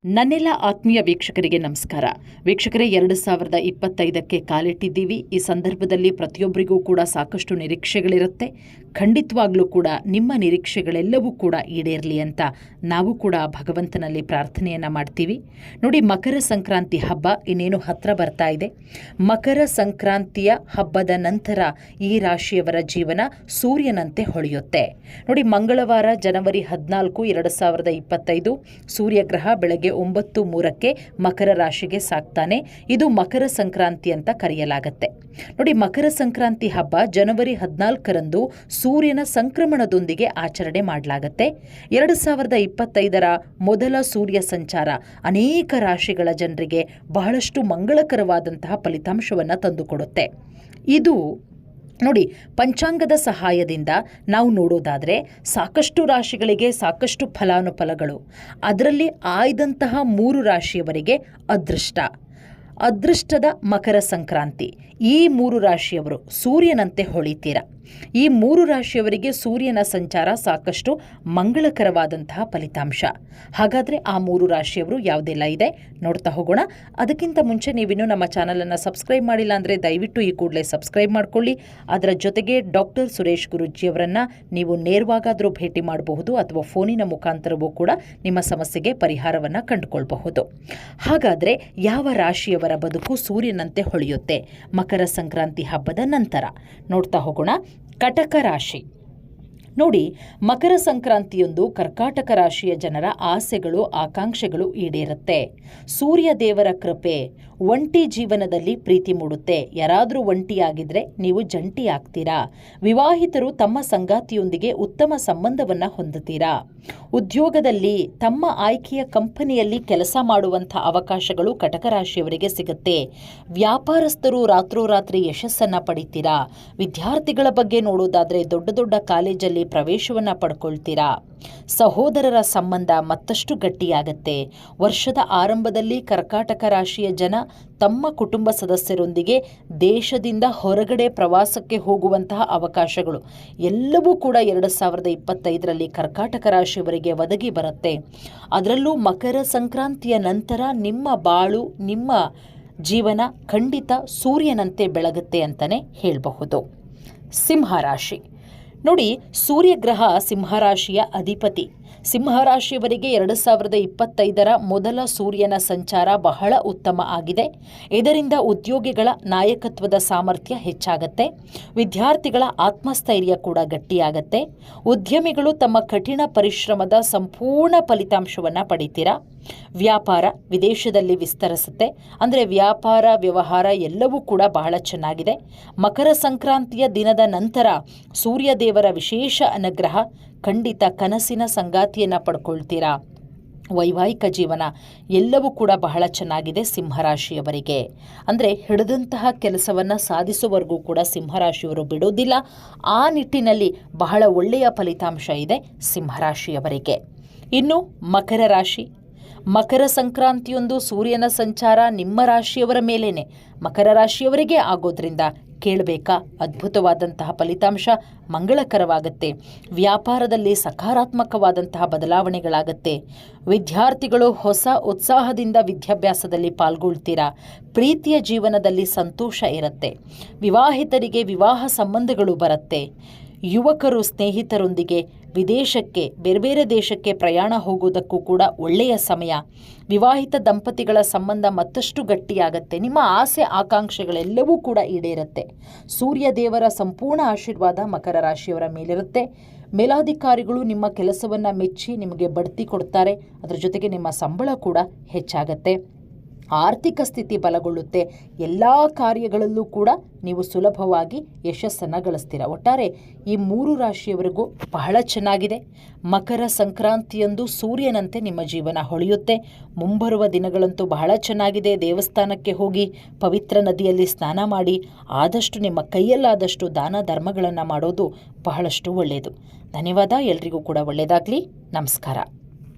ನನ್ನೆಲ್ಲ ಆತ್ಮೀಯ ವೀಕ್ಷಕರಿಗೆ ನಮಸ್ಕಾರ. ವೀಕ್ಷಕರೇ, 2025ಕ್ಕೆ ಕಾಲಿಟ್ಟಿದ್ದೀವಿ. ಈ ಸಂದರ್ಭದಲ್ಲಿ ಪ್ರತಿಯೊಬ್ಬರಿಗೂ ಕೂಡ ಸಾಕಷ್ಟು ನಿರೀಕ್ಷೆಗಳಿರುತ್ತೆ. ಖಂಡಿತವಾಗ್ಲೂ ಕೂಡ ನಿಮ್ಮ ನಿರೀಕ್ಷೆಗಳೆಲ್ಲವೂ ಕೂಡ ಈಡೇರಲಿ ಅಂತ ನಾವು ಕೂಡ ಭಗವಂತನಲ್ಲಿ ಪ್ರಾರ್ಥನೆಯನ್ನು ಮಾಡ್ತೀವಿ. ನೋಡಿ, ಮಕರ ಸಂಕ್ರಾಂತಿ ಹಬ್ಬ ಇನ್ನೇನು ಹತ್ರ ಬರ್ತಾ ಇದೆ. ಮಕರ ಸಂಕ್ರಾಂತಿಯ ಹಬ್ಬದ ನಂತರ ಈ ರಾಶಿಯವರ ಜೀವನ ಸೂರ್ಯನಂತೆ ಹೊಳೆಯುತ್ತೆ. ನೋಡಿ, ಮಂಗಳವಾರ ಜನವರಿ 14, 2025 ಸೂರ್ಯಗ್ರಹ ಬೆಳಗ್ಗೆ 9:03 ಮಕರ ರಾಶಿಗೆ ಸಾಗ್ತಾನೆ. ಇದು ಮಕರ ಸಂಕ್ರಾಂತಿ ಅಂತ ಕರೆಯಲಾಗುತ್ತೆ. ನೋಡಿ, ಮಕರ ಸಂಕ್ರಾಂತಿ ಹಬ್ಬ ಜನವರಿ 14ರಂದು ಸೂರ್ಯನ ಸಂಕ್ರಮಣದೊಂದಿಗೆ ಆಚರಣೆ ಮಾಡಲಾಗುತ್ತೆ. 2025ರ ಮೊದಲ ಸೂರ್ಯ ಸಂಚಾರ ಅನೇಕ ರಾಶಿಗಳ ಜನರಿಗೆ ಬಹಳಷ್ಟು ಮಂಗಳಕರವಾದಂತಹ ಫಲಿತಾಂಶವನ್ನು ತಂದುಕೊಡುತ್ತೆ. ಇದು ನೋಡಿ, ಪಂಚಾಂಗದ ಸಹಾಯದಿಂದ ನಾವು ನೋಡೋದಾದರೆ ಸಾಕಷ್ಟು ರಾಶಿಗಳಿಗೆ ಸಾಕಷ್ಟು ಫಲಾನುಫಲಗಳು. ಅದರಲ್ಲಿ ಆಯ್ದಂತಹ 3 ರಾಶಿಯವರಿಗೆ ಅದೃಷ್ಟದ ಮಕರ ಸಂಕ್ರಾಂತಿ. ಈ 3 ರಾಶಿಯವರು ಸೂರ್ಯನಂತೆ ಹೊಳಿತೀರ. ಈ 3 ರಾಶಿಯವರಿಗೆ ಸೂರ್ಯನ ಸಂಚಾರ ಸಾಕಷ್ಟು ಮಂಗಳಕರವಾದಂತಹ ಫಲಿತಾಂಶ. ಹಾಗಾದರೆ ಆ 3 ರಾಶಿಯವರು ಯಾವುದೆಲ್ಲ ಇದೆ ನೋಡ್ತಾ ಹೋಗೋಣ. ಅದಕ್ಕಿಂತ ಮುಂಚೆ ನೀವಿನ್ನೂ ನಮ್ಮ ಚಾನಲನ್ನು ಸಬ್ಸ್ಕ್ರೈಬ್ ಮಾಡಿಲ್ಲ ಅಂದರೆ ದಯವಿಟ್ಟು ಈ ಕೂಡಲೇ ಸಬ್ಸ್ಕ್ರೈಬ್ ಮಾಡಿಕೊಳ್ಳಿ. ಅದರ ಜೊತೆಗೆ ಡಾಕ್ಟರ್ ಸುರೇಶ್ ಗುರೂಜಿಯವರನ್ನು ನೀವು ನೇರವಾಗಾದರೂ ಭೇಟಿ ಮಾಡಬಹುದು ಅಥವಾ ಫೋನಿನ ಮುಖಾಂತರವೂ ಕೂಡ ನಿಮ್ಮ ಸಮಸ್ಯೆಗೆ ಪರಿಹಾರವನ್ನು ಕಂಡುಕೊಳ್ಬಹುದು. ಹಾಗಾದರೆ ಯಾವ ರಾಶಿಯವರ ಬದುಕು ಸೂರ್ಯನಂತೆ ಹೊಳೆಯುತ್ತೆ ಮಕರ ಸಂಕ್ರಾಂತಿ ಹಬ್ಬದ ನಂತರ ನೋಡ್ತಾ ಹೋಗೋಣ. ಕಟಕ ರಾಶಿ. ನೋಡಿ, ಮಕರ ಸಂಕ್ರಾಂತಿಯೊಂದು ಕರ್ಕಾಟಕ ರಾಶಿಯ ಜನರ ಆಸೆಗಳು ಆಕಾಂಕ್ಷೆಗಳು ಈಡೇರುತ್ತೆ. ಸೂರ್ಯ ದೇವರ ಕೃಪೆ. ಒಂಟಿ ಜೀವನದಲ್ಲಿ ಪ್ರೀತಿ ಮೂಡುತ್ತೆ. ಯಾರಾದರೂ ಒಂಟಿಯಾಗಿದ್ರೆ ನೀವು ಜಂಟಿ ಆಗ್ತೀರಾ. ವಿವಾಹಿತರು ತಮ್ಮ ಸಂಗಾತಿಯೊಂದಿಗೆ ಉತ್ತಮ ಸಂಬಂಧವನ್ನು ಹೊಂದುತ್ತೀರಾ. ಉದ್ಯೋಗದಲ್ಲಿ ತಮ್ಮ ಆಯ್ಕೆಯ ಕಂಪನಿಯಲ್ಲಿ ಕೆಲಸ ಮಾಡುವಂಥ ಅವಕಾಶಗಳು ಕಟಕ ರಾಶಿಯವರಿಗೆ ಸಿಗುತ್ತೆ. ವ್ಯಾಪಾರಸ್ಥರು ರಾತ್ರೋರಾತ್ರಿ ಯಶಸ್ಸನ್ನು ಪಡಿತೀರಾ. ವಿದ್ಯಾರ್ಥಿಗಳ ಬಗ್ಗೆ ನೋಡೋದಾದರೆ ದೊಡ್ಡ ದೊಡ್ಡ ಕಾಲೇಜಲ್ಲಿ ಪ್ರವೇಶವನ್ನು ಪಡ್ಕೊಳ್ತೀರಾ. ಸಹೋದರರ ಸಂಬಂಧ ಮತ್ತಷ್ಟು ಗಟ್ಟಿಯಾಗತ್ತೆ. ವರ್ಷದ ಆರಂಭದಲ್ಲಿ ಕರ್ಕಾಟಕ ರಾಶಿಯ ಜನ ತಮ್ಮ ಕುಟುಂಬ ಸದಸ್ಯರೊಂದಿಗೆ ದೇಶದಿಂದ ಹೊರಗಡೆ ಪ್ರವಾಸಕ್ಕೆ ಹೋಗುವಂತಹ ಅವಕಾಶಗಳು ಎಲ್ಲವೂ ಕೂಡ 2025ರಲ್ಲಿ ಕರ್ಕಾಟಕ ರಾಶಿಯವರಿಗೆ ಒದಗಿ ಬರುತ್ತೆ. ಅದರಲ್ಲೂ ಮಕರ ಸಂಕ್ರಾಂತಿಯ ನಂತರ ನಿಮ್ಮ ಬಾಳು, ನಿಮ್ಮ ಜೀವನ ಖಂಡಿತ ಸೂರ್ಯನಂತೆ ಬೆಳಗುತ್ತೆ ಅಂತಲೇ ಹೇಳಬಹುದು. ಸಿಂಹರಾಶಿ. ನೋಡಿ, ಸೂರ್ಯಗ್ರಹ ಸಿಂಹರಾಶಿಯ ಅಧಿಪತಿ. ಸಿಂಹರಾಶಿಯವರಿಗೆ 2025ರ ಮೊದಲ ಸೂರ್ಯನ ಸಂಚಾರ ಬಹಳ ಉತ್ತಮ ಆಗಿದೆ. ಇದರಿಂದ ಉದ್ಯೋಗಿಗಳ ನಾಯಕತ್ವದ ಸಾಮರ್ಥ್ಯ ಹೆಚ್ಚಾಗತ್ತೆ. ವಿದ್ಯಾರ್ಥಿಗಳ ಆತ್ಮಸ್ಥೈರ್ಯ ಕೂಡ ಗಟ್ಟಿಯಾಗತ್ತೆ. ಉದ್ಯಮಿಗಳು ತಮ್ಮ ಕಠಿಣ ಪರಿಶ್ರಮದ ಸಂಪೂರ್ಣ ಫಲಿತಾಂಶವನ್ನು ಪಡಿತೀರಾ. ವ್ಯಾಪಾರ ವಿದೇಶದಲ್ಲಿ ವಿಸ್ತರಿಸುತ್ತೆ. ಅಂದರೆ ವ್ಯಾಪಾರ ವ್ಯವಹಾರ ಎಲ್ಲವೂ ಕೂಡ ಬಹಳ ಚೆನ್ನಾಗಿದೆ. ಮಕರ ಸಂಕ್ರಾಂತಿಯ ದಿನದ ನಂತರ ಸೂರ್ಯದೇವರ ವಿಶೇಷ ಅನುಗ್ರಹ. ಖಂಡಿತ ಕನಸಿನ ಸಂಗಾತಿಯನ್ನು ಪಡ್ಕೊಳ್ತೀರಾ. ವೈವಾಹಿಕ ಜೀವನ ಎಲ್ಲವೂ ಕೂಡ ಬಹಳ ಚೆನ್ನಾಗಿದೆ ಸಿಂಹರಾಶಿಯವರಿಗೆ. ಅಂದರೆ ಹಿಡಿದಂತಹ ಕೆಲಸವನ್ನು ಸಾಧಿಸುವವರೆಗೂ ಕೂಡ ಸಿಂಹರಾಶಿಯವರು ಬಿಡೋದಿಲ್ಲ. ಆ ನಿಟ್ಟಿನಲ್ಲಿ ಬಹಳ ಒಳ್ಳೆಯ ಫಲಿತಾಂಶ ಇದೆ ಸಿಂಹರಾಶಿಯವರಿಗೆ. ಇನ್ನು ಮಕರ ರಾಶಿ. ಮಕರ ಸಂಕ್ರಾಂತಿಯೊಂದು ಸೂರ್ಯನ ಸಂಚಾರ ನಿಮ್ಮ ರಾಶಿಯವರ ಮೇಲೇನೆ ಮಕರ ರಾಶಿಯವರಿಗೆ ಆಗೋದ್ರಿಂದ ಕೇಳಬೇಕಾ, ಅದ್ಭುತವಾದಂತಹ ಫಲಿತಾಂಶ ಮಂಗಳಕರವಾಗುತ್ತೆ. ವ್ಯಾಪಾರದಲ್ಲಿ ಸಕಾರಾತ್ಮಕವಾದಂತಹ ಬದಲಾವಣೆಗಳಾಗುತ್ತೆ. ವಿದ್ಯಾರ್ಥಿಗಳು ಹೊಸ ಉತ್ಸಾಹದಿಂದ ವಿದ್ಯಾಭ್ಯಾಸದಲ್ಲಿ ಪಾಲ್ಗೊಳ್ತೀರಾ. ಪ್ರೀತಿಯ ಜೀವನದಲ್ಲಿ ಸಂತೋಷ ಇರುತ್ತೆ. ವಿವಾಹಿತರಿಗೆ ವಿವಾಹ ಸಂಬಂಧಗಳು ಬರುತ್ತೆ. ಯುವಕರು ಸ್ನೇಹಿತರೊಂದಿಗೆ ವಿದೇಶಕ್ಕೆ, ಬೇರೆ ಬೇರೆ ದೇಶಕ್ಕೆ ಪ್ರಯಾಣ ಹೋಗೋದಕ್ಕೂ ಕೂಡ ಒಳ್ಳೆಯ ಸಮಯ. ವಿವಾಹಿತ ದಂಪತಿಗಳ ಸಂಬಂಧ ಮತ್ತಷ್ಟು ಗಟ್ಟಿಯಾಗತ್ತೆ. ನಿಮ್ಮ ಆಸೆ ಆಕಾಂಕ್ಷೆಗಳೆಲ್ಲವೂ ಕೂಡ ಈಡೇರುತ್ತೆ. ಸೂರ್ಯ ದೇವರ ಸಂಪೂರ್ಣ ಆಶೀರ್ವಾದ ಮಕರ ರಾಶಿಯವರ ಮೇಲಿರುತ್ತೆ. ಮೇಲಾಧಿಕಾರಿಗಳು ನಿಮ್ಮ ಕೆಲಸವನ್ನು ಮೆಚ್ಚಿ ನಿಮಗೆ ಬಡ್ತಿ ಕೊಡ್ತಾರೆ. ಅದರ ಜೊತೆಗೆ ನಿಮ್ಮ ಸಂಬಳ ಕೂಡ ಹೆಚ್ಚಾಗತ್ತೆ. ಆರ್ಥಿಕ ಸ್ಥಿತಿ ಬಲಗೊಳ್ಳುತ್ತೆ. ಎಲ್ಲ ಕಾರ್ಯಗಳಲ್ಲೂ ಕೂಡ ನೀವು ಸುಲಭವಾಗಿ ಯಶಸ್ಸನ್ನು ಗಳಿಸ್ತೀರ. ಒಟ್ಟಾರೆ ಈ 3 ರಾಶಿಯವರೆಗೂ ಬಹಳ ಚೆನ್ನಾಗಿದೆ. ಮಕರ ಸಂಕ್ರಾಂತಿಯಂದು ಸೂರ್ಯನಂತೆ ನಿಮ್ಮ ಜೀವನ ಹೊಳೆಯುತ್ತೆ. ಮುಂಬರುವ ದಿನಗಳಂತೂ ಬಹಳ ಚೆನ್ನಾಗಿದೆ. ದೇವಸ್ಥಾನಕ್ಕೆ ಹೋಗಿ ಪವಿತ್ರ ನದಿಯಲ್ಲಿ ಸ್ನಾನ ಮಾಡಿ ಆದಷ್ಟು ನಿಮ್ಮ ಕೈಯಲ್ಲಾದಷ್ಟು ದಾನ ಧರ್ಮಗಳನ್ನು ಮಾಡೋದು ಬಹಳಷ್ಟು ಒಳ್ಳೆಯದು. ಧನ್ಯವಾದ. ಎಲ್ರಿಗೂ ಕೂಡ ಒಳ್ಳೆಯದಾಗಲಿ. ನಮಸ್ಕಾರ.